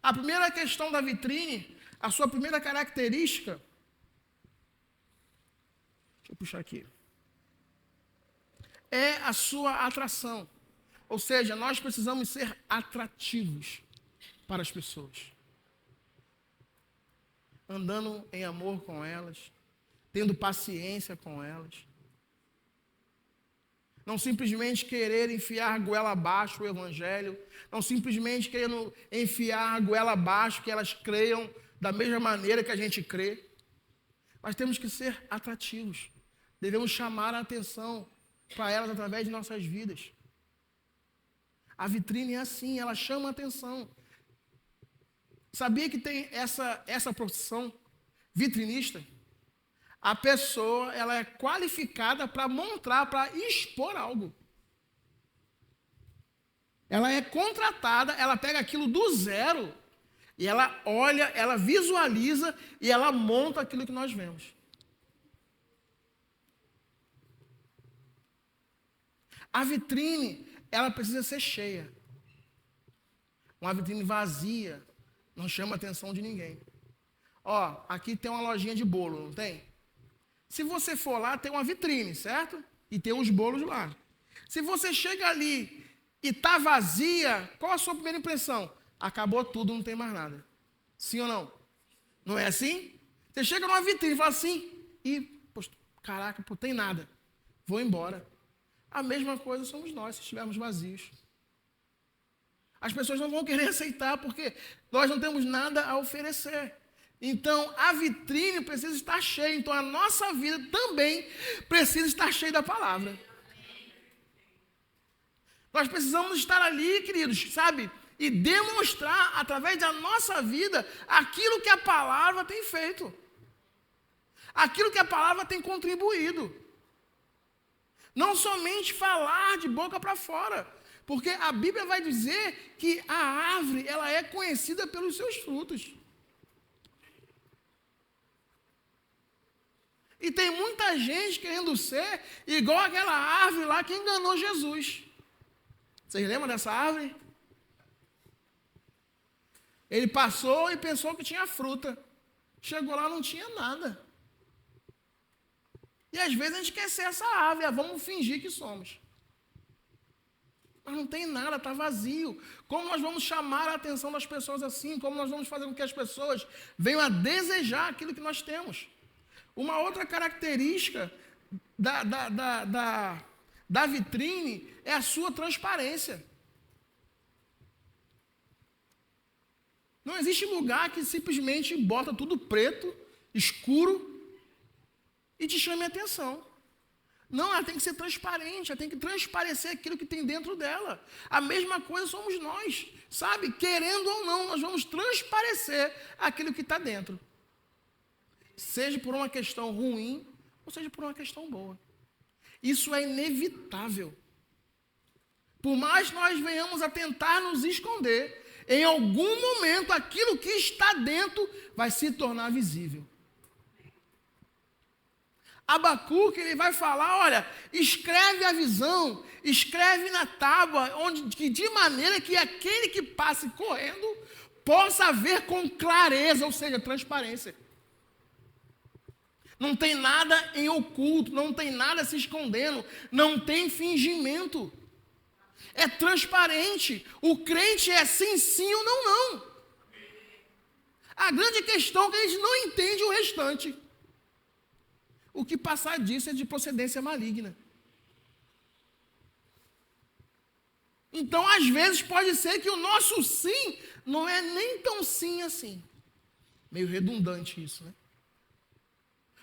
A primeira questão da vitrine, a sua primeira característica... Deixa eu puxar aqui. É a sua atração. Ou seja, nós precisamos ser atrativos para as pessoas. Andando em amor com elas, tendo paciência com elas. Não simplesmente querer enfiar goela abaixo o evangelho, não simplesmente querendo enfiar goela abaixo que elas creiam da mesma maneira que a gente crê. Mas temos que ser atrativos. Devemos chamar a atenção para elas através de nossas vidas. A vitrine é assim, ela chama a atenção. Sabia que tem essa profissão vitrinista? A pessoa, ela é qualificada para mostrar, para expor algo. Ela é contratada, ela pega aquilo do zero, e ela olha, ela visualiza, e ela monta aquilo que nós vemos. A vitrine, ela precisa ser cheia. Uma vitrine vazia não chama a atenção de ninguém. Ó, aqui tem uma lojinha de bolo, não tem? Se você for lá, tem uma vitrine, certo? E tem uns bolos lá. Se você chega ali e está vazia, qual a sua primeira impressão? Acabou tudo, não tem mais nada. Sim ou não? Não é assim? Você chega numa vitrine e fala assim, e, poxa, caraca, pô, tem nada. Vou embora. A mesma coisa somos nós, se estivermos vazios. As pessoas não vão querer aceitar, porque nós não temos nada a oferecer. Então, a vitrine precisa estar cheia. Então, a nossa vida também precisa estar cheia da palavra. Nós precisamos estar ali, queridos, sabe? E demonstrar, através da nossa vida, aquilo que a palavra tem feito. Aquilo que a palavra tem contribuído. Não somente falar de boca para fora. Porque a Bíblia vai dizer que a árvore, ela é conhecida pelos seus frutos. E tem muita gente querendo ser igual aquela árvore lá que enganou Jesus. Vocês lembram dessa árvore? Ele passou e pensou que tinha fruta. Chegou lá, não tinha nada. E às vezes a gente quer ser essa árvore, vamos fingir que somos. Mas não tem nada, está vazio. Como nós vamos chamar a atenção das pessoas assim? Como nós vamos fazer com que as pessoas venham a desejar aquilo que nós temos? Uma outra característica da vitrine é a sua transparência. Não existe lugar que simplesmente bota tudo preto, escuro, e te chame a atenção. Não, ela tem que ser transparente, ela tem que transparecer aquilo que tem dentro dela. A mesma coisa somos nós, sabe? Querendo ou não, nós vamos transparecer aquilo que está dentro. Seja por uma questão ruim, ou seja por uma questão boa. Isso é inevitável. Por mais que nós venhamos a tentar nos esconder, em algum momento aquilo que está dentro vai se tornar visível. Abacuque, ele vai falar, olha, escreve a visão, escreve na tábua, de maneira que aquele que passe correndo possa ver com clareza, ou seja, transparência. Não tem nada em oculto, não tem nada se escondendo, não tem fingimento. É transparente. O crente é sim, sim ou não, não. A grande questão é que a gente não entende o restante. O que passar disso é de procedência maligna. Então, às vezes, pode ser que o nosso sim não é nem tão sim assim. Meio redundante isso, né?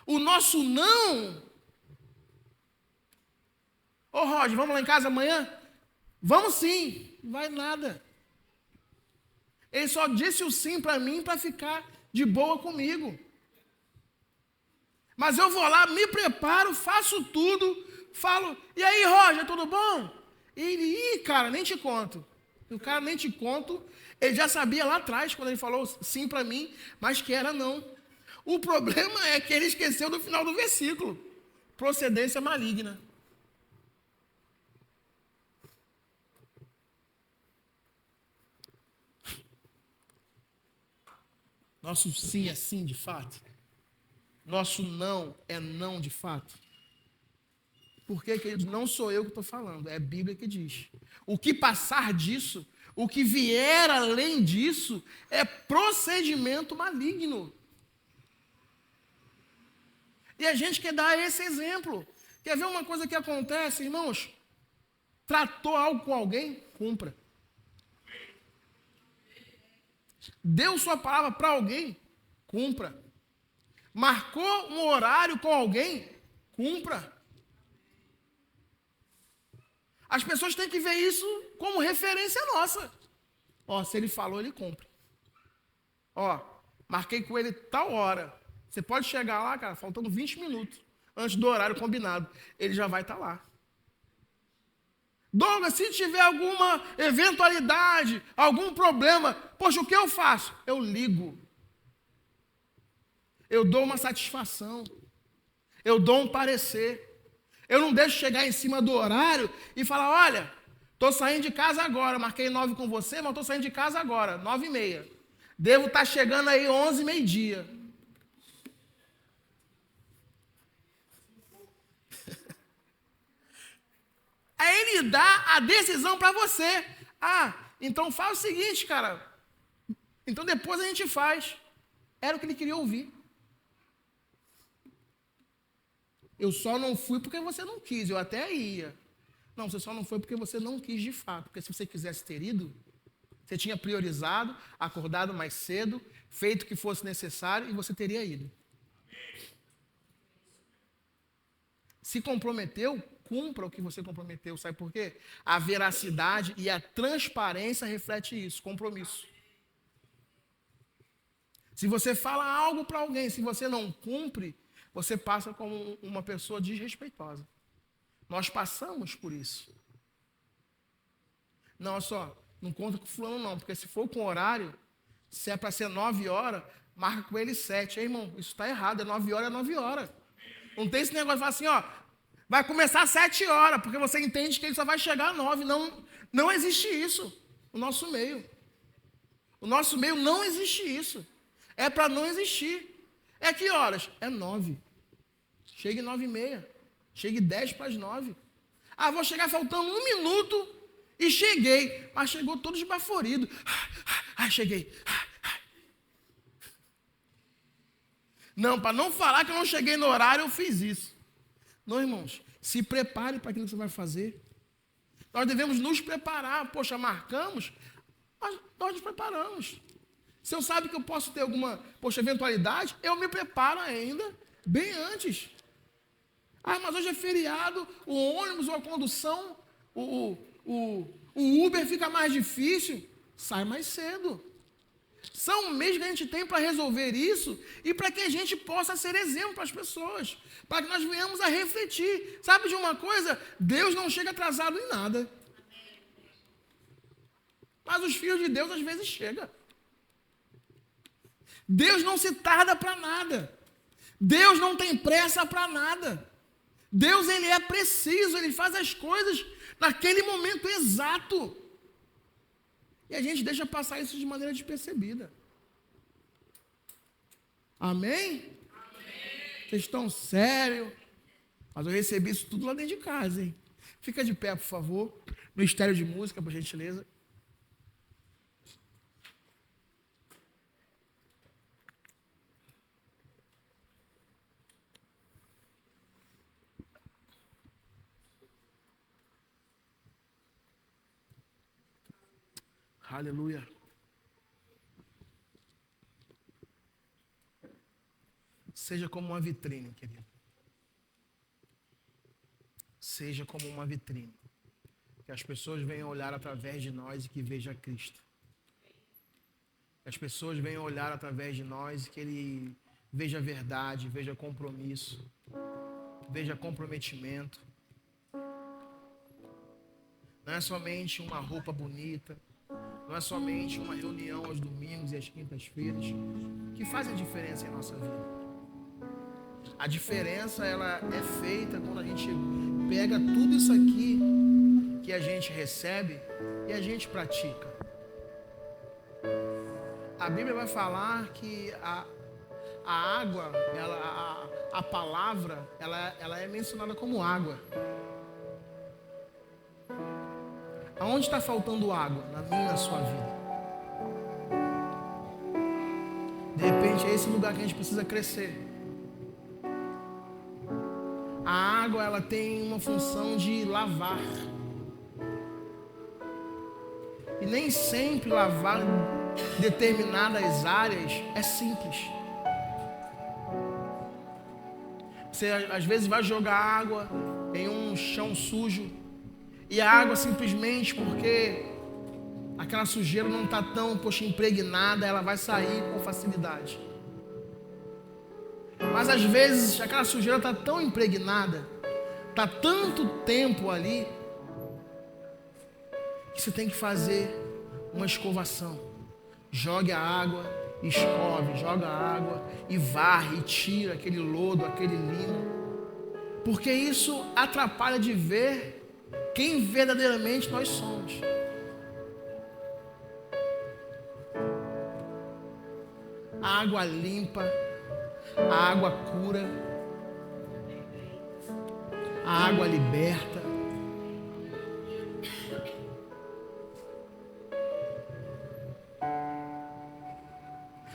O nosso não... Ô, Roger, vamos lá em casa amanhã? Vamos sim. Não vai nada. Ele só disse o sim para mim para ficar de boa comigo. Mas eu vou lá, me preparo, faço tudo, falo, e aí, Roger, tudo bom? E ele, cara, nem te conto. O cara nem te conto, ele já sabia lá atrás, quando ele falou sim para mim, mas que era não. O problema é que ele esqueceu do final do versículo. Procedência maligna. Nosso sim é sim de fato. Nosso não é não de fato. Porque, queridos, não sou eu que estou falando, é a Bíblia que diz. O que passar disso, o que vier além disso, é procedimento maligno. E a gente quer dar esse exemplo. Quer ver uma coisa que acontece, irmãos? Tratou algo com alguém? Cumpra. Deu sua palavra para alguém? Cumpra. Marcou um horário com alguém? Cumpra. As pessoas têm que ver isso como referência nossa. Ó, se ele falou, ele cumpre. Ó, marquei com ele tal hora. Você pode chegar lá, cara, faltando 20 minutos antes do horário combinado. Ele já vai estar lá. Douglas, se tiver alguma eventualidade, algum problema, poxa, o que eu faço? Eu ligo. Eu dou uma satisfação. Eu dou um parecer. Eu não deixo chegar em cima do horário e falar, olha, estou saindo de casa agora, marquei 9 com você, mas estou saindo de casa agora, 9h30. Devo estar chegando aí 11, meio-dia. Aí ele dá a decisão para você. Ah, então faz o seguinte, cara. Então depois a gente faz. Era o que ele queria ouvir. Eu só não fui porque você não quis, eu até ia. Não, você só não foi porque você não quis de fato. Porque se você quisesse ter ido, você tinha priorizado, acordado mais cedo, feito o que fosse necessário e você teria ido. Se comprometeu, cumpra o que você comprometeu. Sabe por quê? A veracidade e a transparência reflete isso, compromisso. Se você fala algo para alguém, se você não cumpre, você passa como uma pessoa desrespeitosa. Nós passamos por isso. Não, olha só, não conta com fulano não, porque se for com horário, se é para ser 9 horas, marca com ele 7. Ei, irmão, isso está errado, é 9 horas, é 9 horas. Não tem esse negócio de falar assim, ó, vai começar às 7 horas, porque você entende que ele só vai chegar às 9. Não, não existe isso no nosso meio. No nosso meio não existe isso. É para não existir. É que horas? É 9. Chegue 9h30. Chegue 9:10. Ah, vou chegar faltando 1 minuto e cheguei. Mas chegou todo esbaforido. Cheguei. Não, para não falar que eu não cheguei no horário, eu fiz isso. Não, irmãos, se prepare para aquilo que você vai fazer. Nós devemos nos preparar. Poxa, marcamos, mas nós nos preparamos. Se eu sabe que eu posso ter alguma, eventualidade, eu me preparo ainda bem antes. Ah, mas hoje é feriado, o ônibus ou a condução, o Uber fica mais difícil. Sai mais cedo. São meios que a gente tem para resolver isso e para que a gente possa ser exemplo para as pessoas, para que nós venhamos a refletir. Sabe de uma coisa? Deus não chega atrasado em nada. Mas os filhos de Deus às vezes chegam. Deus não se tarda para nada. Deus não tem pressa para nada. Deus, ele é preciso, ele faz as coisas naquele momento exato. E a gente deixa passar isso de maneira despercebida. Amém? Vocês estão sérios? Mas eu recebi isso tudo lá dentro de casa, hein? Fica de pé, por favor. Ministério de música, por gentileza. Aleluia. Seja como uma vitrine, querido. Seja como uma vitrine. Que as pessoas venham olhar através de nós e que vejam Cristo. Que as pessoas venham olhar através de nós e que Ele veja verdade, veja compromisso, veja comprometimento. Não é somente uma roupa bonita. Não é somente uma reunião aos domingos e às quintas-feiras que faz a diferença em nossa vida. A diferença, ela é feita quando a gente pega tudo isso aqui que a gente recebe e a gente pratica. A Bíblia vai falar que a água, a palavra, ela é mencionada como água. Aonde está faltando água? Na minha e na sua vida. De repente é esse lugar que a gente precisa crescer. A água, ela tem uma função de lavar. E nem sempre lavar determinadas áreas é simples. Você às vezes vai jogar água em um chão sujo. E a água simplesmente porque aquela sujeira não está tão, impregnada, ela vai sair com facilidade. Mas às vezes aquela sujeira está tão impregnada, está tanto tempo ali, que você tem que fazer uma escovação. Jogue a água, escove, joga a água e varre, e tira aquele lodo, aquele limo. Porque isso atrapalha de ver quem verdadeiramente nós somos. A água limpa, a água cura, a água liberta.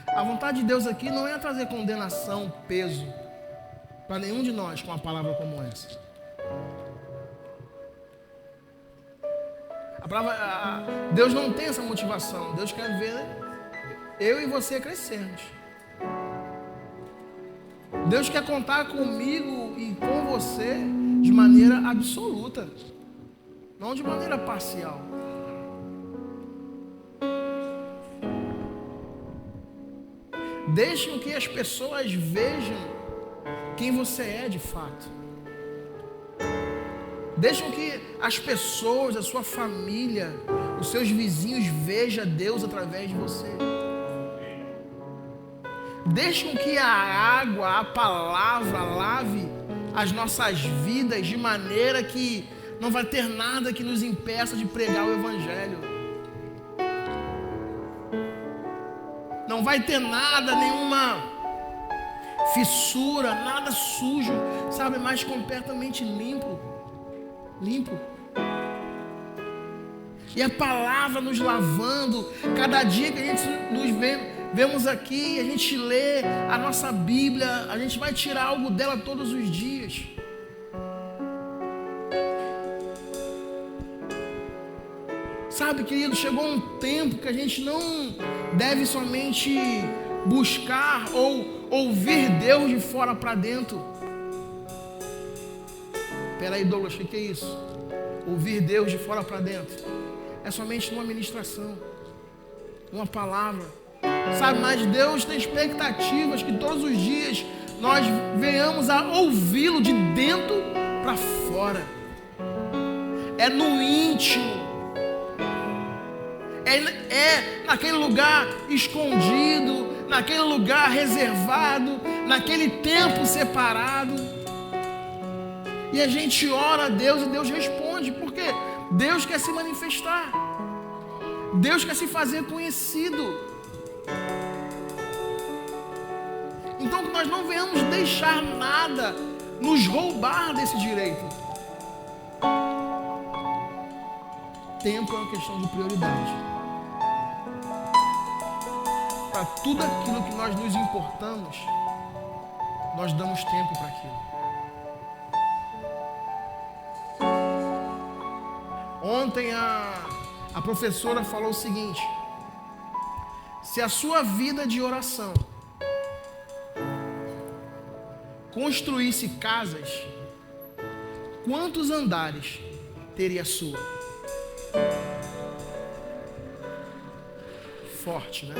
A vontade de Deus aqui não é trazer condenação, peso para nenhum de nós com uma palavra como essa. Deus não tem essa motivação. Deus quer ver eu e você crescermos. Deus quer contar comigo e com você de maneira absoluta, não de maneira parcial. Deixe que as pessoas vejam quem você é de fato. Deixam que as pessoas, a sua família, os seus vizinhos vejam Deus através de você. Deixam que a água, a palavra lave as nossas vidas de maneira que não vai ter nada que nos impeça de pregar o Evangelho. Não vai ter nada, nenhuma fissura, nada sujo, sabe, mas completamente limpo. E a palavra nos lavando. Cada dia que a gente vemos aqui, a gente lê a nossa Bíblia, a gente vai tirar algo dela todos os dias. Sabe, querido, chegou um tempo que a gente não deve somente buscar ou ouvir Deus de fora para dentro. Peraí, Douglas, o que é isso? Ouvir Deus de fora para dentro. É somente numa ministração, numa palavra, Sabe, mas Deus tem expectativas que todos os dias nós venhamos a ouvi-lo de dentro para fora. É no íntimo. É naquele lugar escondido, naquele lugar reservado, naquele tempo separado. E a gente ora a Deus e Deus responde, porque Deus quer se manifestar. Deus quer se fazer conhecido. Então que nós não venhamos deixar nada nos roubar desse direito. Tempo é uma questão de prioridade. Para tudo aquilo que nós nos importamos, nós damos tempo para aquilo. Ontem a professora falou o seguinte: se a sua vida de oração construísse casas, quantos andares teria a sua? Forte, né?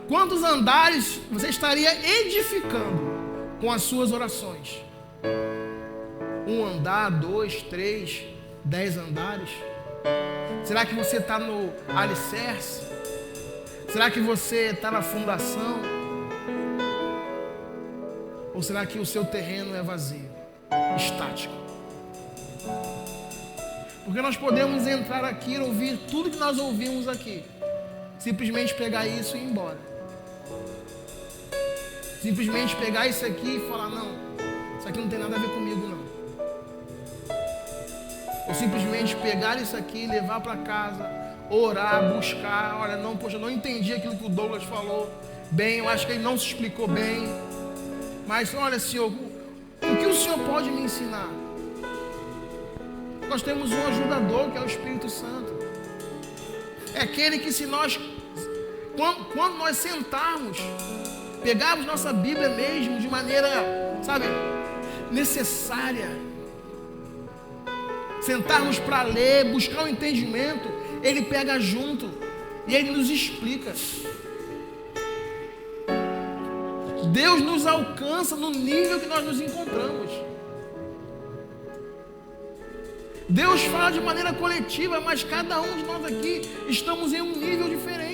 Quantos andares você estaria edificando com as suas orações? 1 andar, 2, 3, 10 andares? Será que você está no alicerce? Será que você está na fundação? Ou será que o seu terreno é vazio, estático? Porque nós podemos entrar aqui e ouvir tudo que nós ouvimos aqui, simplesmente pegar isso e ir embora. Simplesmente pegar isso aqui e falar: não, isso aqui não tem nada a ver comigo, não. Ou simplesmente pegar isso aqui e levar para casa, orar, buscar. Olha, não, poxa, eu não entendi aquilo que o Douglas falou bem, eu acho que ele não se explicou bem. Mas olha, Senhor, o que o Senhor pode me ensinar? Nós temos um ajudador, que é o Espírito Santo. É aquele que, se nós, quando nós sentarmos, pegarmos nossa Bíblia mesmo de maneira, sabe, necessária, sentarmos para ler, buscar o entendimento, Ele pega junto e Ele nos explica. Deus nos alcança no nível que nós nos encontramos. Deus fala de maneira coletiva, mas cada um de nós aqui estamos em um nível diferente.